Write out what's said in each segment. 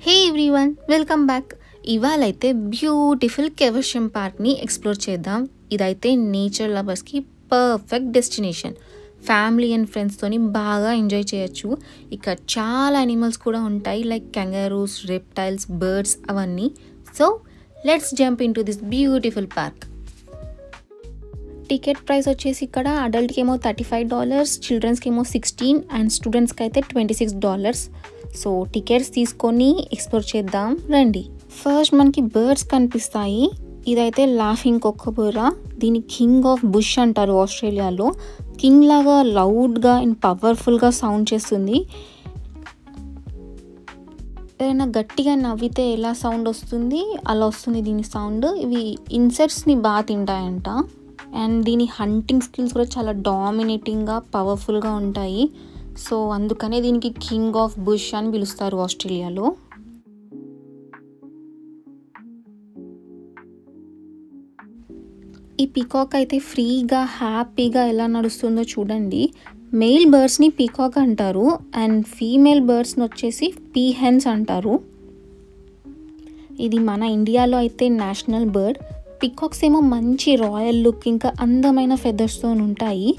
హే everyone, welcome back. ఇవాళైతే beautiful Caversham పార్క్ని explore చేద్దాం. ఇదైతే నేచర్ లవర్స్కి పర్ఫెక్ట్ డెస్టినేషన్. ఫ్యామిలీ అండ్ ఫ్రెండ్స్తోని బాగా ఎంజాయ్ చేయొచ్చు. ఇక్కడ చాలా అనిమల్స్ కూడా ఉంటాయి, లైక్ కంగారూస్, రెప్టైల్స్, బర్డ్స్ అవన్నీ. So let's jump into this beautiful park. Ticket price వచ్చేసి ఇక్కడ అడల్ట్కి ఏమో $35, చిల్డ్రన్స్కి ఏమో 16 అండ్ స్టూడెంట్స్కి అయితే $26. సో టికెట్స్ తీసుకొని ఎక్స్ప్లోర్ చేద్దాం రండి. ఫస్ట్ మనకి బర్డ్స్ కనిపిస్తాయి. ఇదైతే లాఫింగ్ కొక్కబుర్రా. దీని కింగ్ ఆఫ్ బుష్ అంటారు ఆస్ట్రేలియాలో. కింగ్ లాగా లౌడ్గా అండ్ పవర్ఫుల్గా సౌండ్ చేస్తుంది. ఏదైనా గట్టిగా నవ్వితే ఎలా సౌండ్ వస్తుంది అలా వస్తుంది దీని సౌండ్. ఇవి ఇన్సెక్ట్స్ని బాగా తింటాయంట. అండ్ దీని హంటింగ్ స్కిల్స్ కూడా చాలా డామినేటింగ్గా పవర్ఫుల్గా ఉంటాయి. సో అందుకనే దీనికి కింగ్ ఆఫ్ బుష్ అని పిలుస్తారు ఆస్ట్రేలియాలో. ఈ పీకాక్ అయితే ఫ్రీగా హ్యాపీగా ఎలా నడుస్తుందో చూడండి. మేల్ బర్డ్స్ని పీకాక్ అంటారు అండ్ ఫీమేల్ బర్డ్స్ని వచ్చేసి పీహెన్స్ అంటారు. ఇది మన ఇండియాలో అయితే నేషనల్ బర్డ్. పీకాక్స్ ఏమో మంచి రాయల్ లుక్ ఇంకా అందమైన ఫెదర్స్తో ఉంటాయి.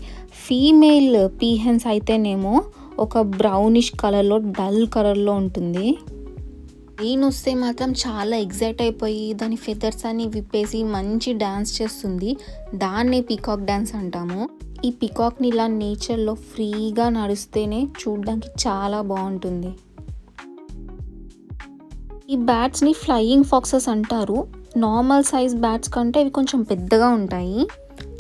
ఫీమేల్ పీహెన్స్ అయితేనేమో ఒక బ్రౌనిష్ కలర్లో డల్ కలర్లో ఉంటుంది. రెయిన్ వస్తే మాత్రం చాలా ఎగ్జైట్ అయిపోయి దాని ఫెదర్స్ అన్ని విప్పేసి మంచి డ్యాన్స్ చేస్తుంది. దాన్నే పీకాక్ డ్యాన్స్ అంటాము. ఈ పీకాక్ని ఇలా నేచర్లో ఫ్రీగా నడుస్తేనే చూడడానికి చాలా బాగుంటుంది. ఈ బ్యాట్స్ని ఫ్లయింగ్ ఫాక్సెస్ అంటారు. నార్మల్ సైజ్ బ్యాట్స్ కంటే ఇవి కొంచెం పెద్దగా ఉంటాయి.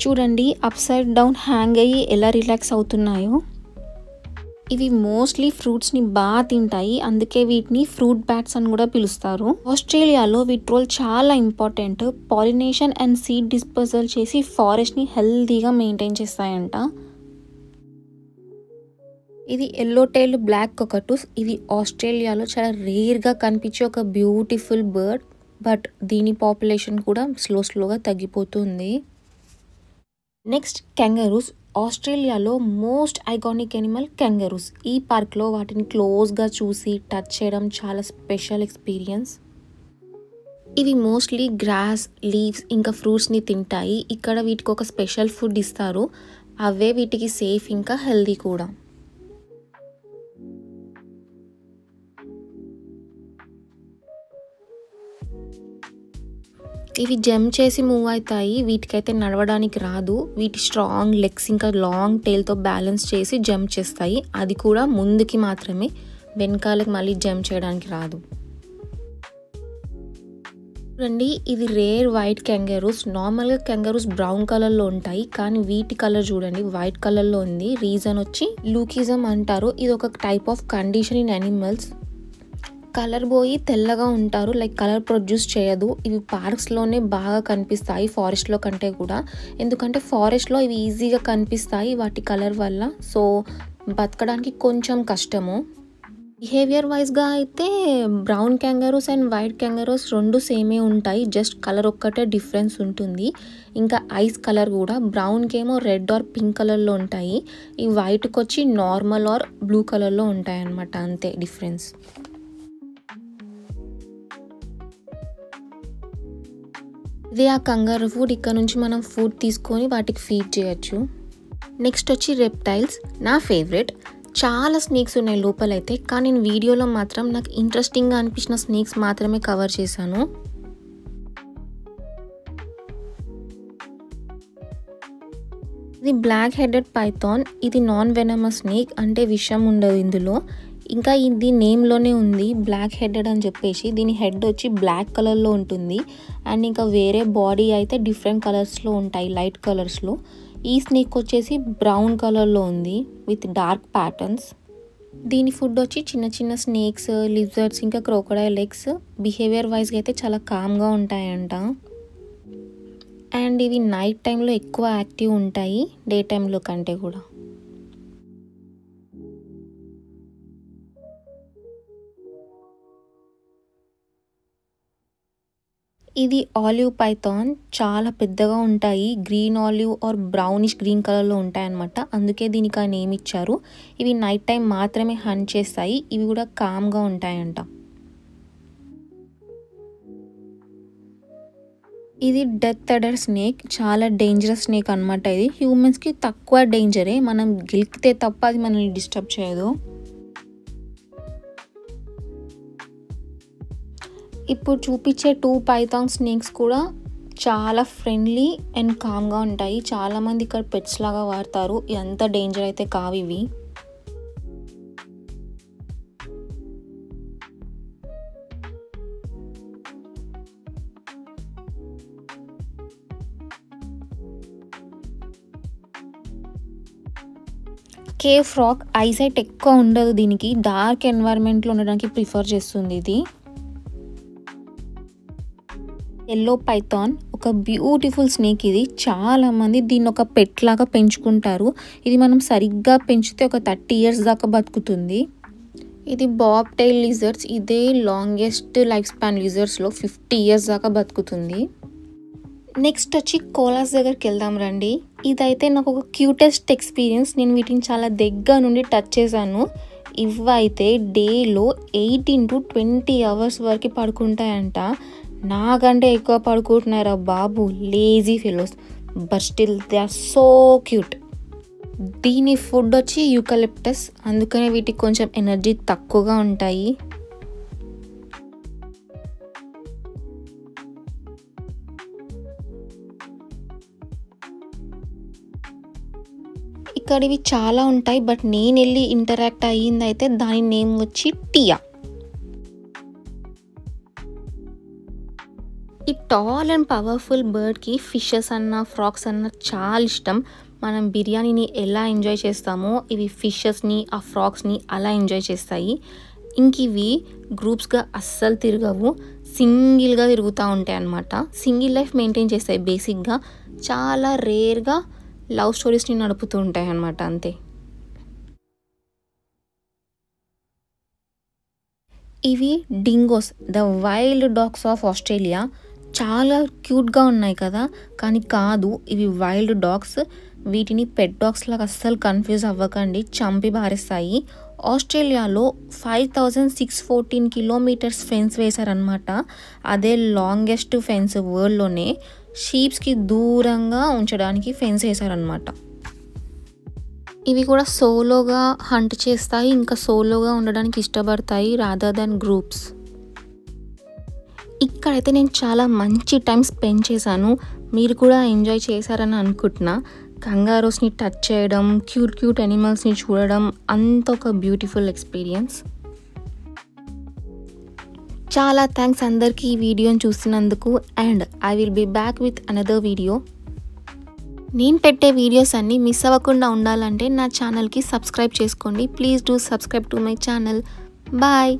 చూడండి అప్ సైడ్ డౌన్ హ్యాంగ్ అయ్యి ఎలా రిలాక్స్ అవుతున్నాయో. ఇవి మోస్ట్లీ ఫ్రూట్స్ని బాగా తింటాయి, అందుకే వీటిని ఫ్రూట్ బ్యాట్స్ అని కూడా పిలుస్తారు. ఆస్ట్రేలియాలో వీటి రోల్ చాలా important. Pollination and seed dispersal చేసి ఫారెస్ట్ని హెల్తీగా మెయింటైన్ చేస్తాయంట. ఇది ఎల్లో టైల్ బ్లాక్ కాకటూస్. ఇది ఆస్ట్రేలియాలో చాలా రేర్గా కనిపించే ఒక బ్యూటిఫుల్ బర్డ్. బట్ దీని పాపులేషన్ కూడా స్లోగా తగ్గిపోతుంది. నెక్స్ట్ కంగారూస్. ఆస్ట్రేలియాలో మోస్ట్ ఐకానిక్ ఎనిమల్ కంగారూస్. ఈ పార్క్లో వాటిని క్లోజ్గా చూసి టచ్ చేయడం చాలా స్పెషల్ ఎక్స్పీరియన్స్. ఇవి మోస్ట్లీ గ్రాస్, లీవ్స్ ఇంకా ఫ్రూట్స్ని తింటాయి. ఇక్కడ వీటికి ఒక స్పెషల్ ఫుడ్ ఇస్తారు, అవే వీటికి సేఫ్ ఇంకా హెల్దీ కూడా. ఇవి జంప్ చేసి మూవ్ అవుతాయి. వీటికైతే నడవడానికి రాదు. వీటి స్ట్రాంగ్ లెగ్స్ ఇంకా లాంగ్ టైల్తో బ్యాలెన్స్ చేసి జంప్ చేస్తాయి. అది కూడా ముందుకి మాత్రమే, వెనకాలకి మళ్ళీ జంప్ చేయడానికి రాదు. చూడండి ఇది రేర్ వైట్ కంగారూస్. నార్మల్గా కంగారూస్ బ్రౌన్ కలర్లో ఉంటాయి, కానీ వీటి కలర్ చూడండి వైట్ కలర్లో ఉంది. రీజన్ వచ్చి లూకిజం అంటారు. ఇది ఒక type of condition in animals. Colour పోయి తెల్లగా ఉంటారు, లైక్ కలర్ ప్రొడ్యూస్ చేయదు. ఇవి పార్క్స్లోనే బాగా కనిపిస్తాయి ఫారెస్ట్లో కంటే కూడా, ఎందుకంటే ఫారెస్ట్లో ఇవి ఈజీగా కనిపిస్తాయి వాటి కలర్ వల్ల. సో బతకడానికి కొంచెం కష్టము. బిహేవియర్ వైజ్గా అయితే బ్రౌన్ కంగారూస్ అండ్ వైట్ కంగారూస్ రెండు సేమే ఉంటాయి, జస్ట్ కలర్ ఒక్కటే డిఫరెన్స్ ఉంటుంది. ఇంకా ఐస్ కలర్ కూడా బ్రౌన్కి ఏమో రెడ్ ఆర్ పింక్ కలర్లో ఉంటాయి, ఈ వైట్కి వచ్చి నార్మల్ ఆర్ బ్లూ కలర్లో ఉంటాయి అన్నమాట, అంతే డిఫరెన్స్. ఇదే ఆ కంగారు ఫుడ్. ఇక్కడ నుంచి మనం ఫుడ్ తీసుకొని వాటికి ఫీడ్ చేయొచ్చు. నెక్స్ట్ వచ్చి రెప్టైల్స్, నా ఫేవరెట్. చాలా స్నేక్స్ ఉన్నాయి లోపలైతే, కానీ నేను వీడియోలో మాత్రం నాకు ఇంట్రెస్టింగ్గా అనిపించిన స్నేక్స్ మాత్రమే కవర్ చేశాను. ఇది బ్లాక్ హెడెడ్ పైథాన్. ఇది నాన్ వెనమస్ స్నేక్, అంటే విషం ఉండదు ఇందులో. ఇంకా ఇది నేమ్లోనే ఉంది బ్లాక్ హెడెడ్ అని చెప్పేసి. దీని హెడ్ వచ్చి బ్లాక్ కలర్లో ఉంటుంది అండ్ ఇంకా వేరే బాడీ అయితే డిఫరెంట్ కలర్స్లో ఉంటాయి, లైట్ కలర్స్లో. ఈ స్నేక్ వచ్చేసి బ్రౌన్ కలర్లో ఉంది విత్ డార్క్ ప్యాటర్న్స్. దీని ఫుడ్ వచ్చి చిన్న చిన్న స్నేక్స్, లిజర్డ్స్ ఇంకా క్రోకోడైల్ ఎగ్స్. బిహేవియర్ వైజ్గా అయితే చాలా కామ్గా ఉంటాయంట. అండ్ ఇవి నైట్ టైంలో ఎక్కువ యాక్టివ్ ఉంటాయి డే టైంలో కంటే కూడా. ఇది ఆలివ్ పైథాన్. చాలా పెద్దగా ఉంటాయి, green olive or brownish green కలర్లో ఉంటాయి అన్నమాట, అందుకే దీనికి ఆ నేమ్ ఇచ్చారు. ఇవి నైట్ టైం మాత్రమే హంట్ చేస్తాయి. ఇవి కూడా కామ్గా ఉంటాయంట. ఇది డెత్ అడర్ స్నేక్, చాలా డేంజరస్ స్నేక్ అనమాట. ఇది హ్యూమన్స్కి తక్కువ డేంజరే, మనం గిల్కితే తప్ప అది మనల్ని డిస్టర్బ్ చేయదు. ఇప్పుడు చూపించే 2 పైథాన్ స్నేక్స్ కూడా చాలా ఫ్రెండ్లీ అండ్ కామ్గా ఉంటాయి. చాలామంది ఇక్కడ పెట్స్ లాగా వాడతారు. ఎంత డేంజర్ అయితే కావు ఇవి. కేవ్ ఫ్రాక్ ఐసైట్ ఎక్కువ ఉండదు దీనికి, డార్క్ ఎన్వైరన్మెంట్లో ఉండడానికి ప్రిఫర్ చేస్తుంది ఇది. ఎల్లో పైథాన్ ఒక బ్యూటిఫుల్ స్నేక్. ఇది చాలామంది దీన్ని ఒక పెట్ లాగా పెంచుకుంటారు. ఇది మనం సరిగ్గా పెంచితే ఒక 30 years దాకా బతుకుతుంది. ఇది బాబ్ టైల్ లిజర్డ్స్, ఇదే లాంగెస్ట్ లైఫ్ స్పాన్ లిజర్డ్స్లో 50 years దాకా బతుకుతుంది. నెక్స్ట్ వచ్చి కోలాస్ దగ్గరికి వెళ్దాం రండి. ఇదైతే నాకు ఒక క్యూటెస్ట్ ఎక్స్పీరియన్స్. నేను వీటిని చాలా దగ్గర నుండి టచ్ చేశాను. ఇవైతే డేలో 18 to 20 hours వరకు పడుకుంటాయంట. నాకంటే ఎక్కువ పడుకుంటున్నారా బాబు, lazy fellows, but still they are so cute. దీని ఫుడ్ వచ్చి యూకలిప్టస్, అందుకనే వీటికి కొంచెం ఎనర్జీ తక్కువగా ఉంటాయి. ఇక్కడ ఇవి చాలా ఉంటాయి, బట్ నేను వెళ్ళి ఇంటరాక్ట్ అయ్యింది అయితే దాని నేమ్ వచ్చి టియా. ఈ టాల్ అండ్ పవర్ఫుల్ బర్డ్కి ఫిషెస్ అన్న ఫ్రాక్స్ అన్న చాలా ఇష్టం. మనం బిర్యానీని ఎలా ఎంజాయ్ చేస్తామో ఇవి ఫిషెస్ని ఆ ఫ్రాక్స్ని అలా ఎంజాయ్ చేస్తాయి. ఇంక ఇవి గ్రూప్స్గా అస్సలు తిరగవు, సింగిల్గా తిరుగుతూ ఉంటాయి అన్నమాట. సింగిల్ లైఫ్ మెయింటైన్ చేస్తాయి బేసిక్గా. చాలా రేర్గా లవ్ స్టోరీస్ని నడుపుతూ ఉంటాయి అన్నమాట, అంతే. ఇవి dingoes, the wild dogs of Australia. చాలా క్యూట్గా ఉన్నాయి కదా, కానీ కాదు, ఇవి వైల్డ్ డాగ్స్. వీటిని పెట్ డాగ్స్ లాగా అస్సలు కన్ఫ్యూజ్ అవ్వకండి, చంపి బారేస్తాయి. ఆస్ట్రేలియాలో 5614 kilometers ఫెన్స్ వేశారనమాట. అదే లాంగెస్ట్ ఫెన్స్ వరల్డ్లోనే. షీప్స్కి దూరంగా ఉంచడానికి ఫెన్స్ వేశారనమాట. ఇవి కూడా సోలోగా హంట్ చేస్తాయి, ఇంకా సోలోగా ఉండడానికి ఇష్టపడతాయి రాదర్ దాన్ గ్రూప్స్. ఇక్కడైతే నేను చాలా మంచి టైం స్పెండ్ చేశాను. మీరు కూడా ఎంజాయ్ చేశారని అనుకుంటున్నా. కంగారోస్ని టచ్ చేయడం, క్యూట్ క్యూట్ యానిమల్స్ని చూడడం అంత ఒక బ్యూటిఫుల్ ఎక్స్పీరియన్స్. చాలా థ్యాంక్స్ అందరికీ ఈ వీడియోని చూసినందుకు. And I will be back with another video. నేను పెట్టే వీడియోస్ అన్నీ మిస్ అవ్వకుండా ఉండాలంటే నా ఛానల్కి సబ్స్క్రైబ్ చేసుకోండి. Please do subscribe to my channel. Bye.